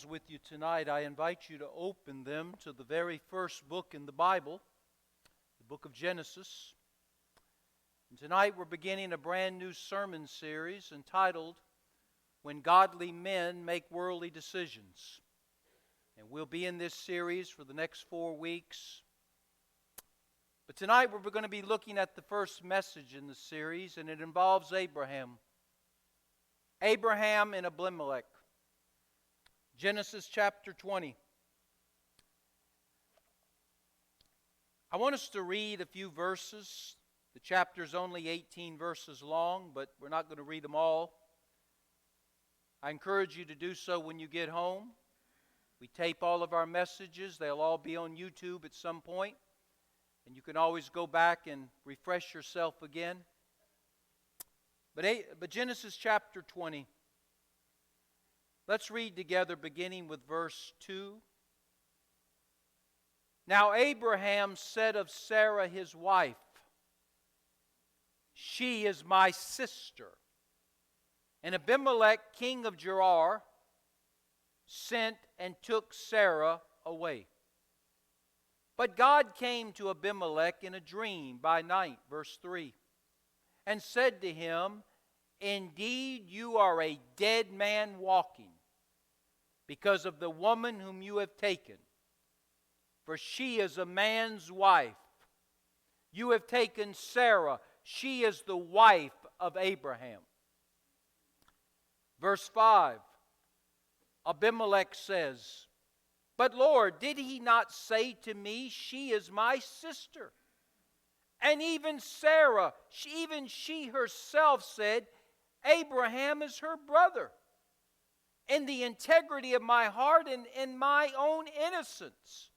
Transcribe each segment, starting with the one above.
Bibles with you tonight, I invite you to open them to the very first book in the Bible, the book of Genesis. And tonight we're beginning a brand new sermon series entitled, When Godly Men Make Worldly Decisions. And we'll be in this series for the next 4 weeks. But tonight we're going to be looking at the first message in the series, and it involves Abraham. Abraham and Abimelech. Genesis chapter 20. I want us to read a few verses. The chapter's only 18 verses long, but we're not going to read them all. I encourage you to do so when you get home. We tape all of our messages. They'll all be on YouTube at some point. And you can always go back and refresh yourself again. But Genesis chapter 20. Let's read together beginning with verse 2. Now Abraham said of Sarah his wife, "She is my sister." And Abimelech, king of Gerar, sent and took Sarah away. But God came to Abimelech in a dream by night, verse 3, and said to him, "Indeed you are a dead man walking, because of the woman whom you have taken. For she is a man's wife. You have taken Sarah. She is the wife of Abraham." Verse 5, Abimelech says, "But Lord, did he not say to me, 'She is my sister'? And even Sarah, even she herself said, 'Abraham is her brother.' In the integrity of my heart and in my own innocence,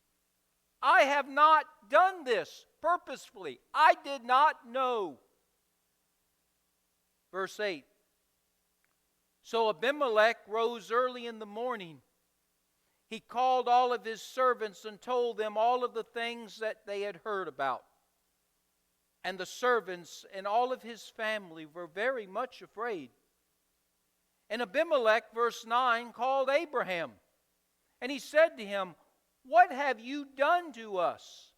I have not done this purposefully. I did not know." Verse 8. So Abimelech rose early in the morning. He called all of his servants and told them all of the things that they had heard about. And the servants and all of his family were very much afraid. And Abimelech, verse 9, called Abraham. And he said to him, "What have you done to us?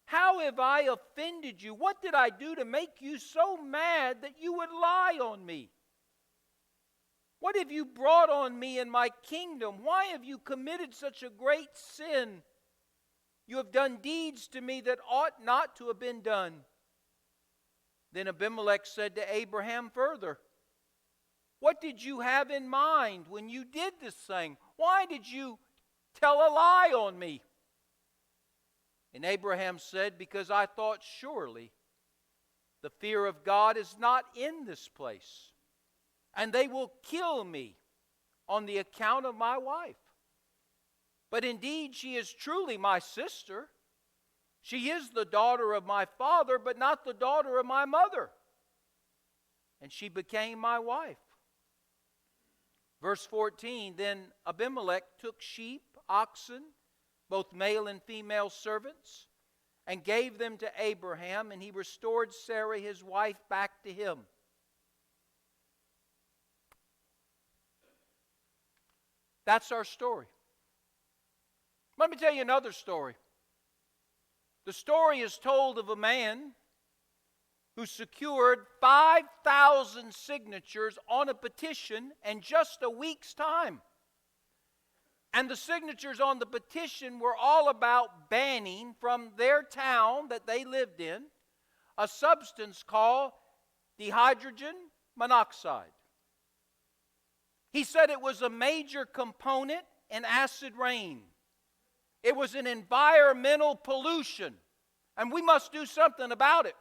How have I offended you? What did I do to make you so mad that you would lie on me? What have you brought on me in my kingdom? Why have you committed such a great sin? You have done deeds to me that ought not to have been done." Then Abimelech said to Abraham further, "What did you have in mind when you did this thing? Why did you tell a lie on me?" And Abraham said, "Because I thought surely the fear of God is not in this place, and they will kill me on the account of my wife. But indeed she is truly my sister. She is the daughter of my father, but not the daughter of my mother. And she became my wife." Verse 14, then Abimelech took sheep, oxen, both male and female servants, and gave them to Abraham, and he restored Sarah his wife back to him. That's our story. Let me tell you another story. The story is told of a man who secured 5,000 signatures on a petition in just a week's time. And the signatures on the petition were all about banning from their town that they lived in a substance called dihydrogen monoxide. He said it was a major component in acid rain. It was an environmental pollution, and we must do something about it.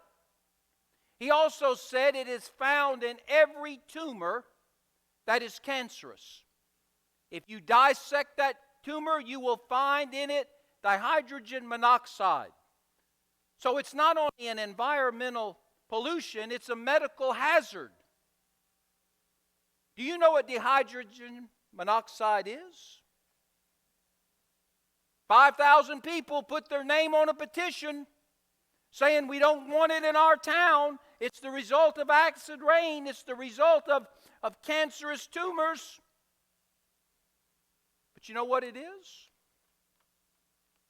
He also said it is found in every tumor that is cancerous. If you dissect that tumor, you will find in it dihydrogen monoxide. So it's not only an environmental pollution, it's a medical hazard. Do you know what dihydrogen monoxide is? 5,000 people put their name on a petition saying we don't want it in our town. It's the result of acid rain. It's the result of cancerous tumors. But you know what it is?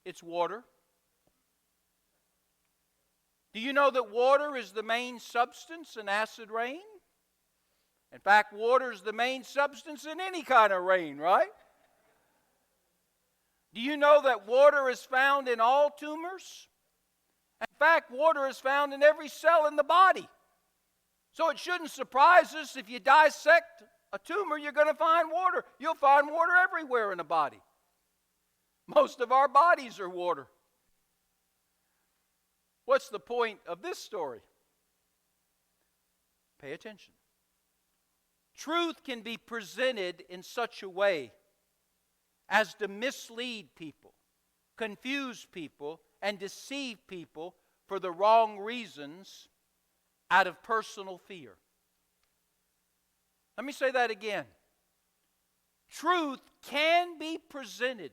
It's water. Do you know that water is the main substance in acid rain? In fact, water is the main substance in any kind of rain, right? Do you know that water is found in all tumors? In fact, water is found in every cell in the body. So it shouldn't surprise us if you dissect a tumor, you're going to find water. You'll find water everywhere in the body. Most of our bodies are water. What's the point of this story? Pay attention. Truth can be presented in such a way as to mislead people, confuse people, and deceive people for the wrong reasons out of personal fear. Let me say that again. Truth can be presented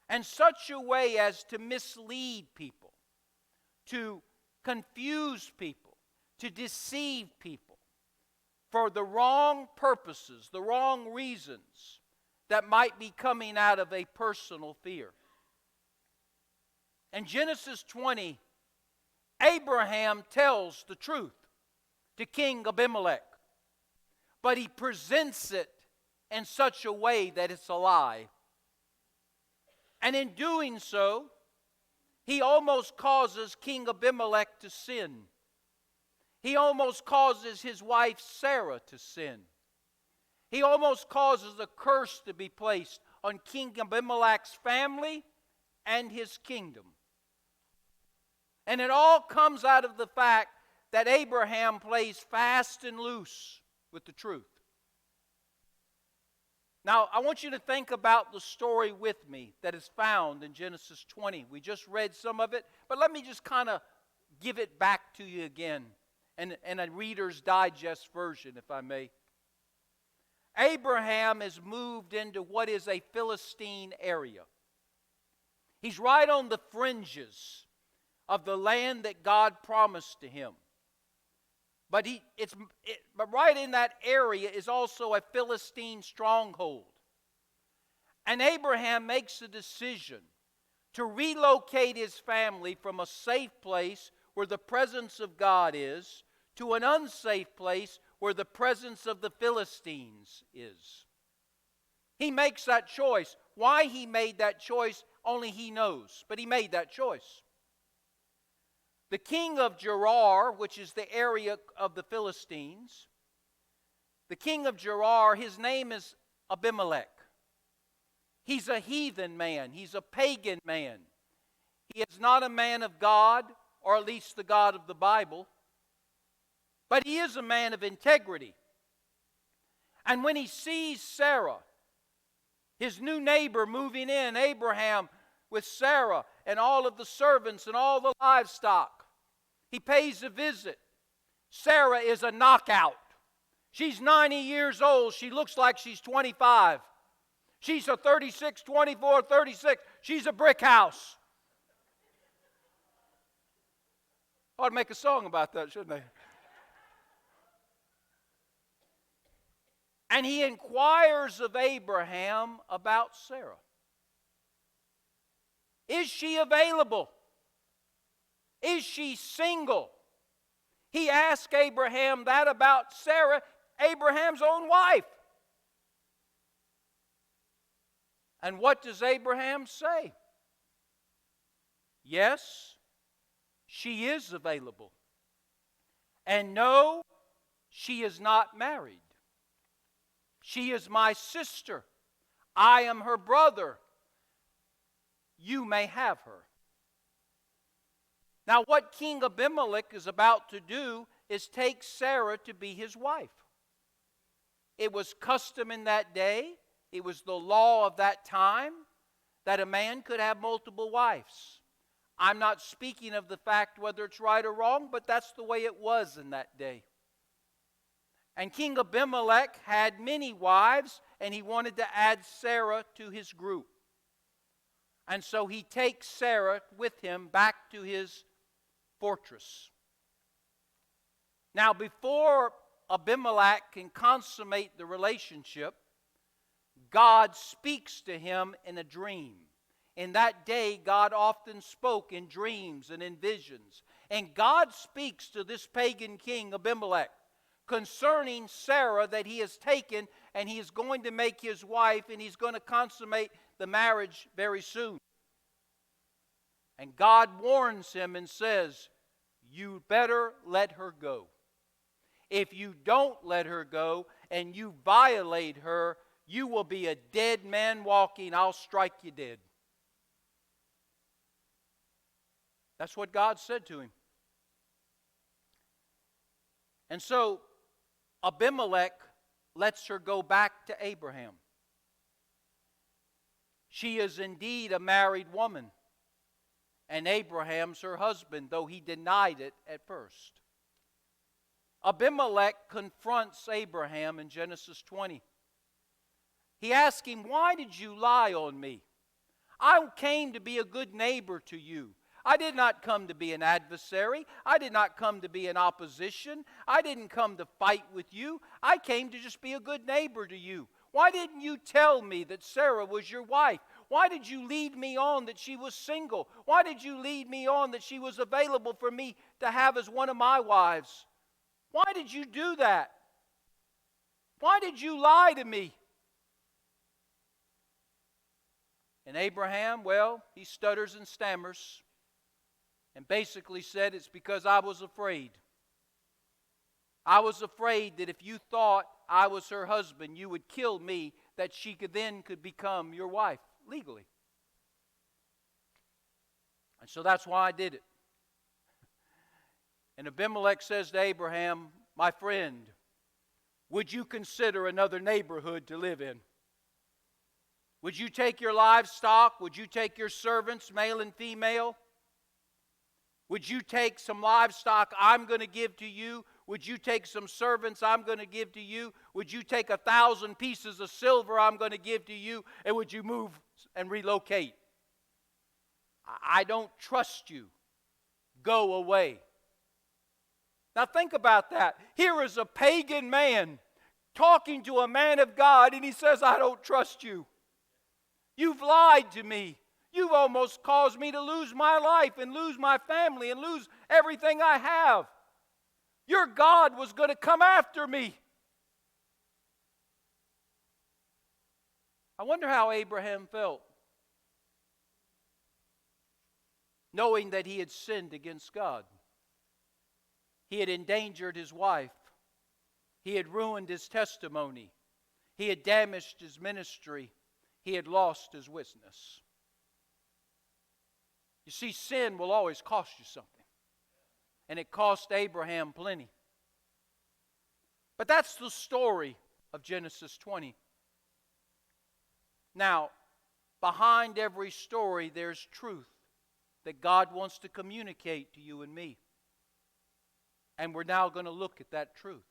in such a way as to mislead people, to confuse people, to deceive people for the wrong purposes, the wrong reasons that might be coming out of a personal fear. In Genesis 20, Abraham tells the truth to King Abimelech, but he presents it in such a way that it's a lie. And in doing so, he almost causes King Abimelech to sin. He almost causes his wife Sarah to sin. He almost causes a curse to be placed on King Abimelech's family and his kingdom. And it all comes out of the fact that Abraham plays fast and loose with the truth. Now, I want you to think about the story with me that is found in Genesis 20. We just read some of it, but let me just kind of give it back to you again in a Reader's Digest version, if I may. Abraham is moved into what is a Philistine area. He's right on the fringes of the land that God promised to him. But right in that area is also a Philistine stronghold. And Abraham makes a decision to relocate his family from a safe place where the presence of God is to an unsafe place where the presence of the Philistines is. He makes that choice. Why he made that choice, only he knows. But he made that choice. The king of Gerar, which is the area of the Philistines, the king of Gerar, his name is Abimelech. He's a heathen man. He's a pagan man. He is not a man of God, or at least the God of the Bible. But he is a man of integrity. And when he sees Sarah, his new neighbor moving in, Abraham, with Sarah and all of the servants and all the livestock, he pays a visit. Sarah is a knockout. She's 90 years old. She looks like she's 25. She's a 36, 24, 36. She's a brick house. I ought to make a song about that, shouldn't I? And he inquires of Abraham about Sarah. Is she available? Is she single? He asked Abraham that about Sarah, Abraham's own wife. And what does Abraham say? Yes, she is available. And no, she is not married. She is my sister. I am her brother. You may have her. Now, what King Abimelech is about to do is take Sarah to be his wife. It was custom in that day, it was the law of that time, that a man could have multiple wives. I'm not speaking of the fact whether it's right or wrong, but that's the way it was in that day. And King Abimelech had many wives, and he wanted to add Sarah to his group. And so he takes Sarah with him back to his fortress. Now, before Abimelech can consummate the relationship, God speaks to him in a dream. In that day, God often spoke in dreams and in visions. And God speaks to this pagan king, Abimelech, concerning Sarah that he has taken, and he is going to make his wife, and he's going to consummate the marriage very soon. And God warns him and says, you better let her go. If you don't let her go and you violate her, you will be a dead man walking. I'll strike you dead. That's what God said to him. And so Abimelech lets her go back to Abraham. She is indeed a married woman, and Abraham's her husband, though he denied it at first. Abimelech confronts Abraham in Genesis 20. He asks him, why did you lie on me? I came to be a good neighbor to you. I did not come to be an adversary. I did not come to be in opposition. I didn't come to fight with you. I came to just be a good neighbor to you. Why didn't you tell me that Sarah was your wife? Why did you lead me on that she was single? Why did you lead me on that she was available for me to have as one of my wives? Why did you do that? Why did you lie to me? And Abraham, well, he stutters and stammers and basically said, it's because I was afraid. I was afraid that if you thought I was her husband, you would kill me, that she could become your wife legally. And so that's why I did it. And Abimelech says to Abraham, my friend, would you consider another neighborhood to live in? Would you take your livestock? Would you take your servants, male and female? Would you take some livestock I'm going to give to you? Would you take some servants I'm going to give to you? Would you take 1,000 pieces of silver I'm going to give to you? And would you move and relocate? I don't trust you. Go away. Now think about that. Here is a pagan man talking to a man of God, and he says, I don't trust you. You've lied to me. You've almost caused me to lose my life and lose my family and lose everything I have. Your God was going to come after me. I wonder how Abraham felt, knowing that he had sinned against God. He had endangered his wife. He had ruined his testimony. He had damaged his ministry. He had lost his witness. You see, sin will always cost you something. And it cost Abraham plenty. But that's the story of Genesis 20. Now, behind every story, there's truth that God wants to communicate to you and me. And we're now going to look at that truth.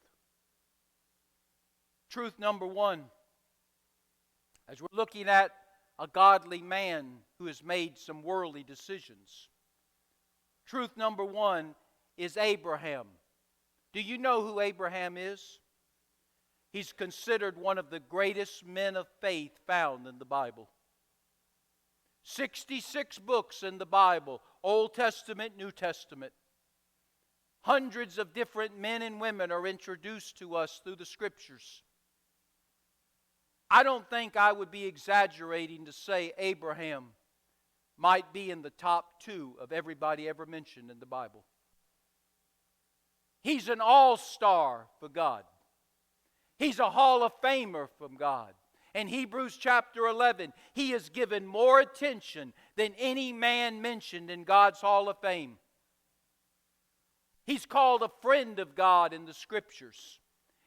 Truth number one, as we're looking at a godly man who has made some worldly decisions. Truth number one is Abraham. Do you know who Abraham is? He's considered one of the greatest men of faith found in the Bible. 66 books in the Bible, Old Testament, New Testament. Hundreds of different men and women are introduced to us through the Scriptures. I don't think I would be exaggerating to say Abraham might be in the top 2 of everybody ever mentioned in the Bible. He's an all-star for God. He's a Hall of Famer from God. In Hebrews chapter 11, he is given more attention than any man mentioned in God's Hall of Fame. He's called a friend of God in the Scriptures.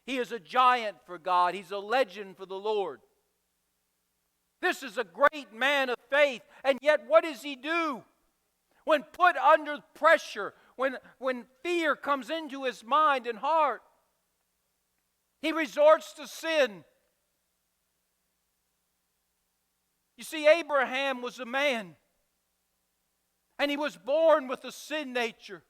He is a giant for God. He's a legend for the Lord. This is a great man of faith, and yet what does he do? When put under pressure, when fear comes into his mind and heart, he resorts to sin. You see, Abraham was a man, and he was born with a sin nature.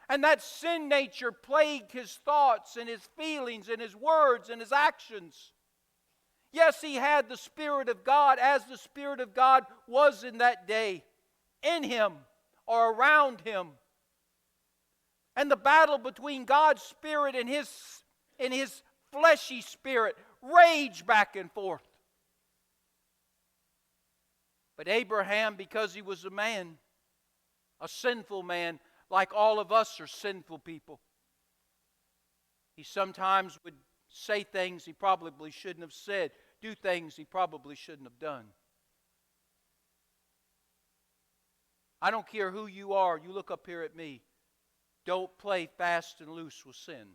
And that sin nature plagued his thoughts and his feelings and his words and his actions. Yes, he had the Spirit of God as the Spirit of God was in that day, in him or around him. And the battle between God's Spirit and his fleshy spirit raged back and forth. But Abraham, because he was a man, a sinful man, like all of us are sinful people, he sometimes would say things he probably shouldn't have said, do things he probably shouldn't have done. I don't care who you are, you look up here at me. Don't play fast and loose with sin.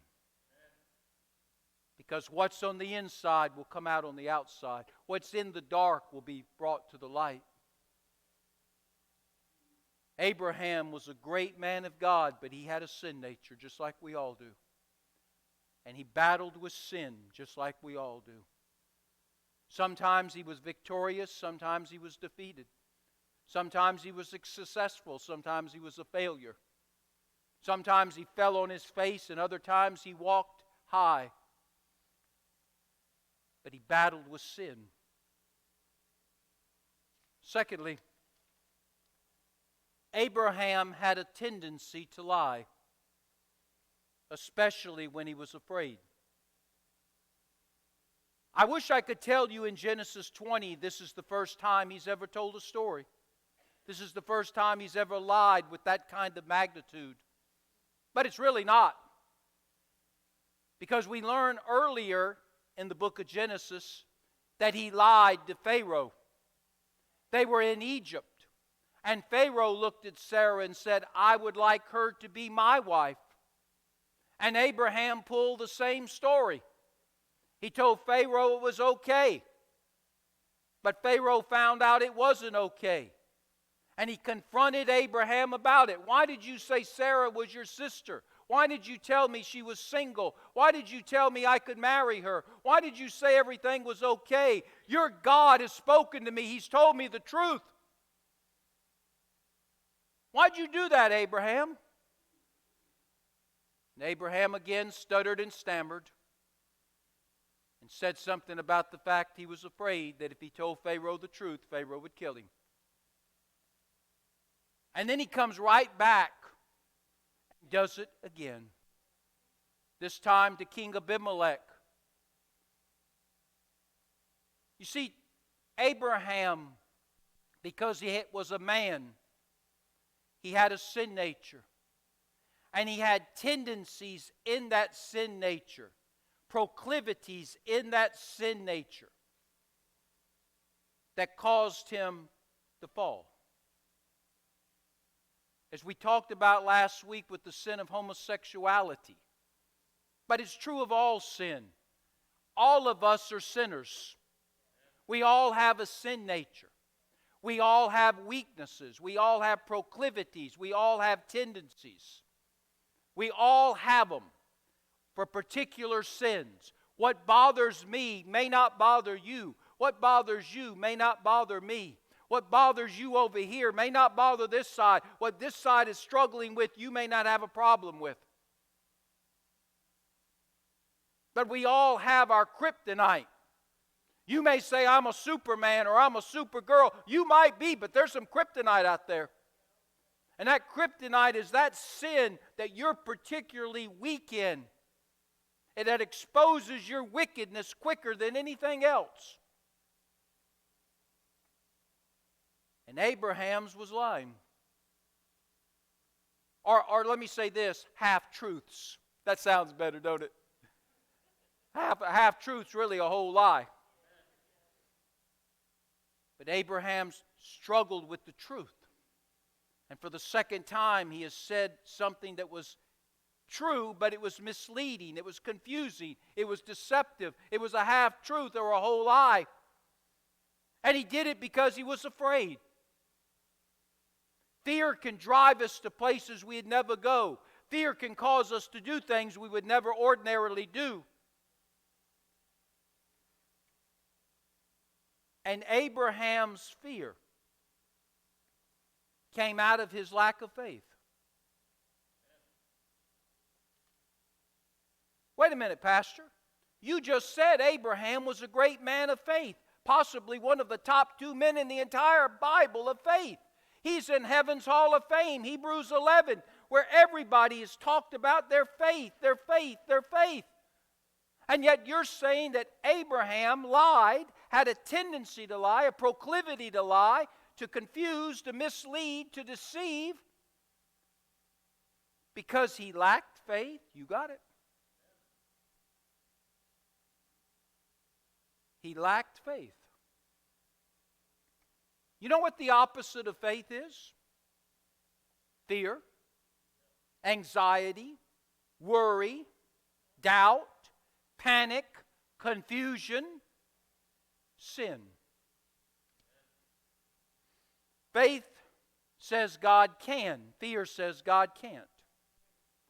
Because what's on the inside will come out on the outside. What's in the dark will be brought to the light. Abraham was a great man of God, but he had a sin nature, just like we all do. And he battled with sin, just like we all do. Sometimes he was victorious, sometimes he was defeated. Sometimes he was successful, sometimes he was a failure. Sometimes he fell on his face, and other times he walked high. But he battled with sin. Secondly, Abraham had a tendency to lie, especially when he was afraid. I wish I could tell you in Genesis 20 this is the first time he's ever told a story. This is the first time he's ever lied with that kind of magnitude. But it's really not. Because we learn earlier in the book of Genesis that he lied to Pharaoh. They were in Egypt. And Pharaoh looked at Sarah and said, I would like her to be my wife. And Abraham pulled the same story. He told Pharaoh it was okay. But Pharaoh found out it wasn't okay. And he confronted Abraham about it. Why did you say Sarah was your sister? Why did you tell me she was single? Why did you tell me I could marry her? Why did you say everything was okay? Your God has spoken to me. He's told me the truth. Why'd you do that, Abraham? And Abraham again stuttered and stammered and said something about the fact he was afraid that if he told Pharaoh the truth, Pharaoh would kill him. And then he comes right back and does it again. This time to King Abimelech. You see, Abraham, because he was a man, he had a sin nature. And he had tendencies in that sin nature, proclivities in that sin nature that caused him to fall. As we talked about last week with the sin of homosexuality. But it's true of all sin. All of us are sinners. We all have a sin nature. We all have weaknesses. We all have proclivities. We all have tendencies. We all have them for particular sins. What bothers me may not bother you. What bothers you may not bother me. What bothers you over here may not bother this side. What this side is struggling with, you may not have a problem with. But we all have our kryptonite. You may say, I'm a Superman or I'm a Supergirl. You might be, but there's some kryptonite out there. And that kryptonite is that sin that you're particularly weak in. And that exposes your wickedness quicker than anything else. And Abraham's was lying. Or let me say this, half-truths. That sounds better, don't it? Half-truth's really a whole lie. But Abraham struggled with the truth. And for the second time, he has said something that was true, but it was misleading. It was confusing. It was deceptive. It was a half-truth or a whole lie. And he did it because he was afraid. Fear can drive us to places we'd never go. Fear can cause us to do things we would never ordinarily do. And Abraham's fear came out of his lack of faith. Wait a minute, Pastor. You just said Abraham was a great man of faith, possibly one of the top 2 men in the entire Bible of faith. He's in Heaven's Hall of Fame, Hebrews 11, where everybody has talked about their faith, their faith, their faith. And yet you're saying that Abraham lied, had a tendency to lie, a proclivity to lie, to confuse, to mislead, to deceive, because he lacked faith. You got it. He lacked faith. You know what the opposite of faith is? Fear, anxiety, worry, doubt, panic, confusion, sin. Faith says God can. Fear says God can't.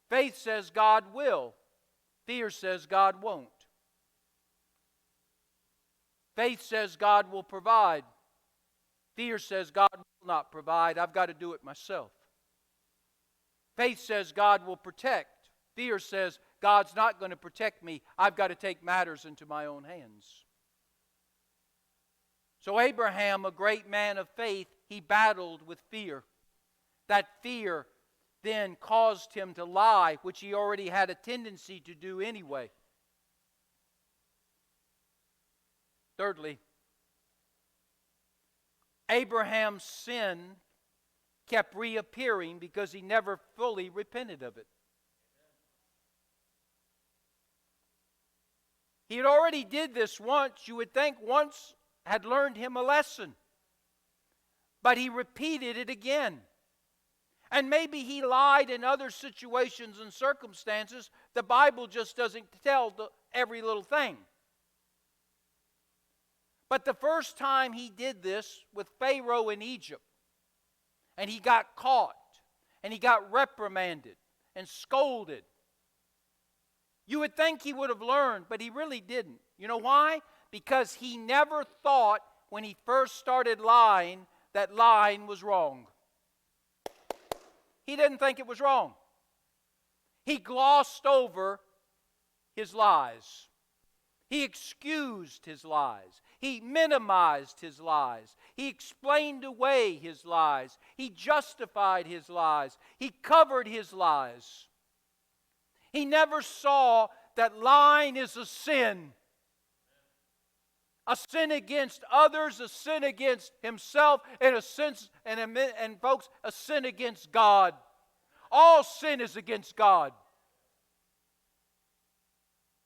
Faith says God will. Fear says God won't. Faith says God will provide. Fear says God will not provide. I've got to do it myself. Faith says God will protect. Fear says God's not going to protect me. I've got to take matters into my own hands. So Abraham, a great man of faith, he battled with fear. That fear then caused him to lie, which he already had a tendency to do anyway. Thirdly, Abraham's sin kept reappearing because he never fully repented of it. He had already did this once. You would think once had learned him a lesson. But he repeated it again. And maybe he lied in other situations and circumstances. The Bible just doesn't tell every little thing. But the first time he did this with Pharaoh in Egypt, and he got caught, and he got reprimanded and scolded, you would think he would have learned, but he really didn't. You know why? Because he never thought when he first started lying that lying was wrong. He didn't think it was wrong. He glossed over his lies. He excused his lies. He minimized his lies. He explained away his lies. He justified his lies. He covered his lies. He never saw that lying is a sin. A sin against others, a sin against himself, and folks, a sin against God. All sin is against God.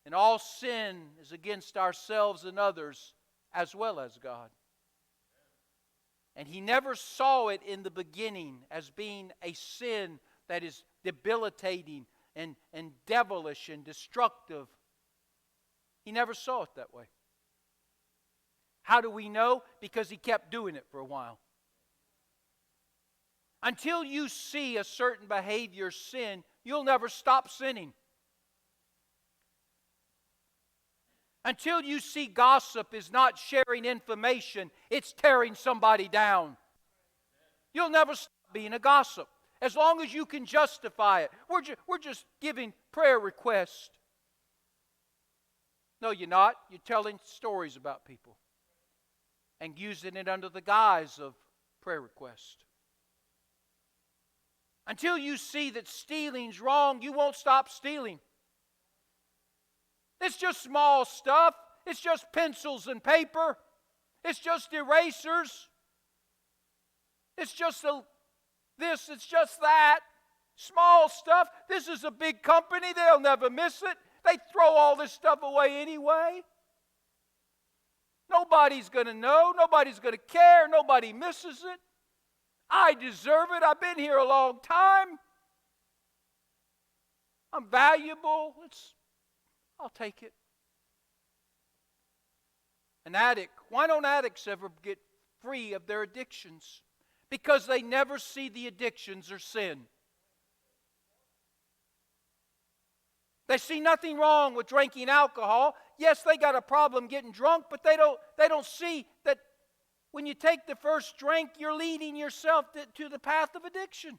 And all sin is against ourselves and others as well as God. And he never saw it in the beginning as being a sin that is debilitating and devilish and destructive. He never saw it that way. How do we know? Because he kept doing it for a while. Until you see a certain behavior sin, you'll never stop sinning. Until you see gossip is not sharing information, it's tearing somebody down. You'll never stop being a gossip. As long as you can justify it. We're just giving prayer requests. No, you're not. You're telling stories about people. And using it under the guise of prayer request. Until you see that stealing's wrong, you won't stop stealing. It's just small stuff. It's just pencils and paper. It's just erasers. It's just this, it's just that. Small stuff. This is a big company. They'll never miss it. They throw all this stuff away anyway. Nobody's going to know. Nobody's going to care. Nobody misses it. I deserve it. I've been here a long time. I'm valuable. I'll take it. An addict. Why don't addicts ever get free of their addictions? Because they never see the addictions or sin. They see nothing wrong with drinking alcohol. Yes, they got a problem getting drunk, but they don't see that when you take the first drink, you're leading yourself to the path of addiction.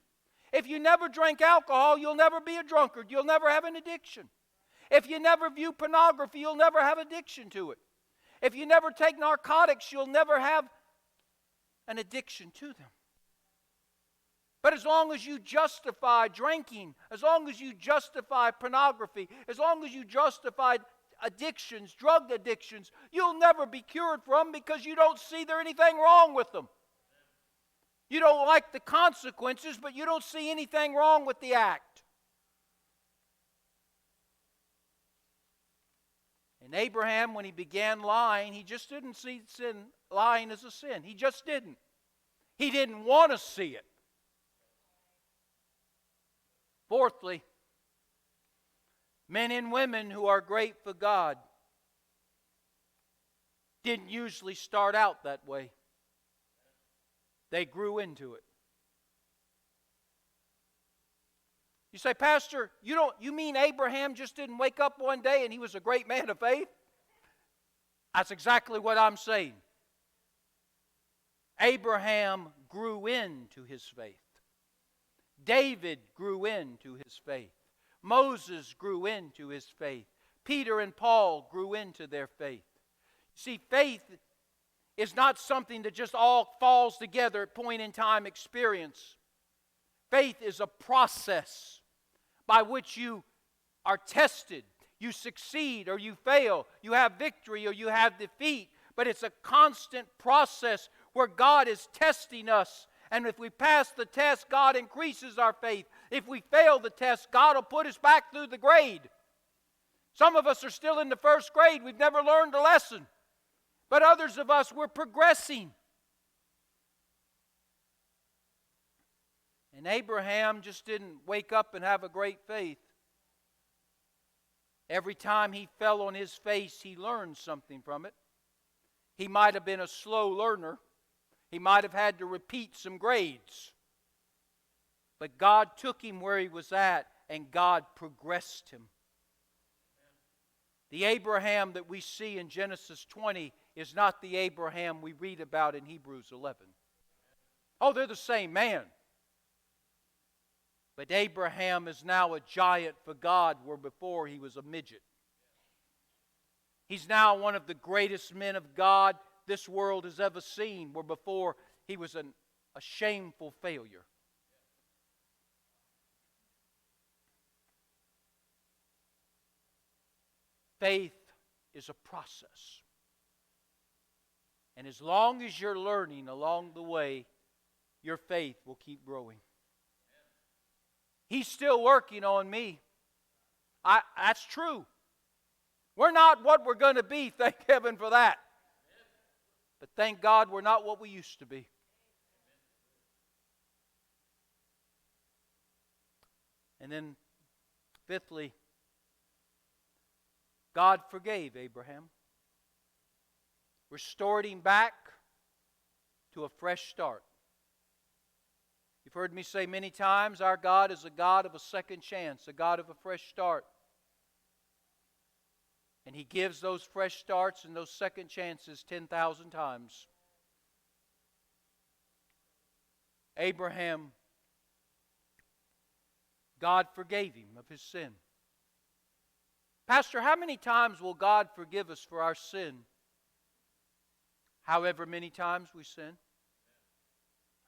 If you never drink alcohol, you'll never be a drunkard. You'll never have an addiction. If you never view pornography, you'll never have addiction to it. If you never take narcotics, you'll never have an addiction to them. But as long as you justify drinking, as long as you justify pornography, as long as you justify addictions, drug addictions, you'll never be cured from them because you don't see there anything wrong with them. You don't like the consequences, but you don't see anything wrong with the act. And Abraham, when he began lying, he just didn't see lying as a sin. He just didn't. He didn't want to see it. Fourthly, men and women who are great for God didn't usually start out that way. They grew into it. You say, Pastor, you mean Abraham just didn't wake up one day and he was a great man of faith? That's exactly what I'm saying. Abraham grew into his faith. David grew into his faith. Moses grew into his faith. Peter and Paul grew into their faith. See, faith is not something that just all falls together at point in time experience. Faith is a process by which you are tested. You succeed or you fail. You have victory or you have defeat. But it's a constant process where God is testing us. And if we pass the test, God increases our faith. If we fail the test, God will put us back through the grade. Some of us are still in the first grade. We've never learned a lesson. But others of us, we're progressing. And Abraham just didn't wake up and have a great faith. Every time he fell on his face, he learned something from it. He might have been a slow learner. He might have had to repeat some grades. But God took him where he was at, and God progressed him. The Abraham that we see in Genesis 20 is not the Abraham we read about in Hebrews 11. Oh, they're the same man. But Abraham is now a giant for God, where before he was a midget. He's now one of the greatest men of God this world has ever seen, where before he was a shameful failure. Faith is a process. And as long as you're learning along the way, your faith will keep growing. He's still working on me. That's true. We're not what we're going to be, thank heaven for that. But thank God we're not what we used to be. And then, fifthly, God forgave Abraham, restored him back to a fresh start. You've heard me say many times, our God is a God of a second chance, a God of a fresh start. And He gives those fresh starts and those second chances 10,000 times. Abraham, God forgave him of his sin. Pastor, how many times will God forgive us for our sin? However many times we sin.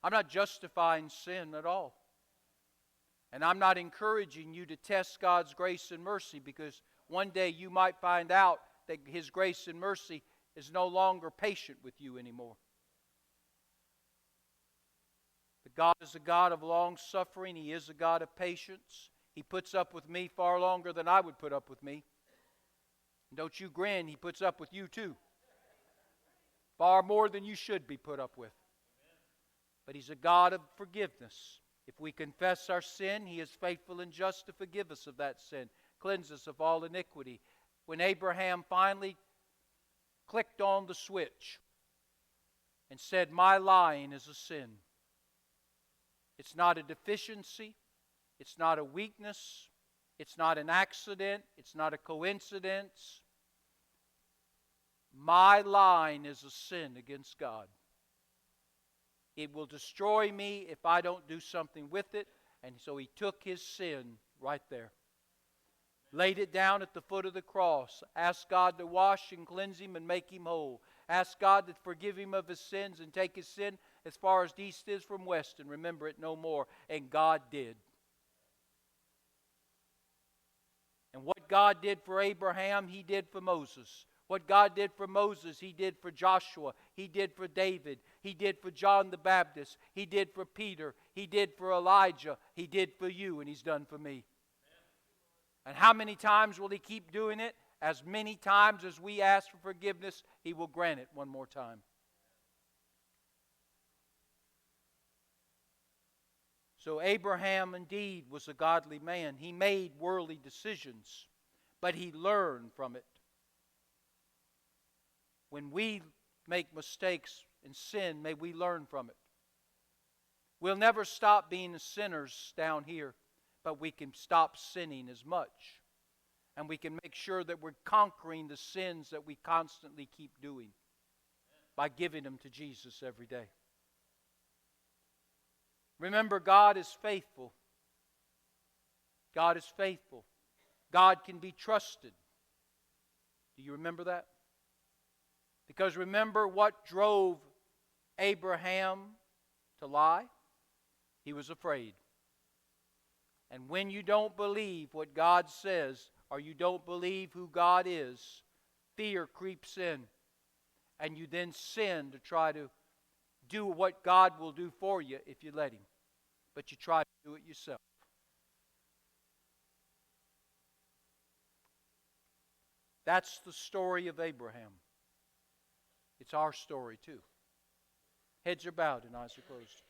I'm not justifying sin at all. And I'm not encouraging you to test God's grace and mercy, because one day you might find out that His grace and mercy is no longer patient with you anymore. But God is a God of long suffering. He is a God of patience. He puts up with me far longer than I would put up with me. And don't you grin, He puts up with you too. Far more than you should be put up with. But He's a God of forgiveness. If we confess our sin, He is faithful and just to forgive us of that sin, cleanse us of all iniquity. When Abraham finally clicked on the switch and said, my lying is a sin. It's not a deficiency. It's not a weakness. It's not an accident. It's not a coincidence. My lying is a sin against God. It will destroy me if I don't do something with it. And so he took his sin right there. Laid it down at the foot of the cross. Asked God to wash and cleanse him and make him whole. Asked God to forgive him of his sins and take his sin as far as east is from west and remember it no more. And God did. And what God did for Abraham, He did for Moses. What God did for Moses, He did for Joshua. He did for David. He did for John the Baptist. He did for Peter. He did for Elijah. He did for you, and He's done for me. And how many times will He keep doing it? As many times as we ask for forgiveness, He will grant it one more time. So Abraham indeed was a godly man. He made worldly decisions, but he learned from it. When we make mistakes and sin, may we learn from it. We'll never stop being sinners down here, but we can stop sinning as much. And we can make sure that we're conquering the sins that we constantly keep doing by giving them to Jesus every day. Remember, God is faithful. God is faithful. God can be trusted. Do you remember that? Because remember what drove Abraham to lie? He was afraid. And when you don't believe what God says, or you don't believe who God is, fear creeps in. And you then sin to try to do what God will do for you if you let Him. But you try to do it yourself. That's the story of Abraham. It's our story too. Heads are bowed and eyes are closed.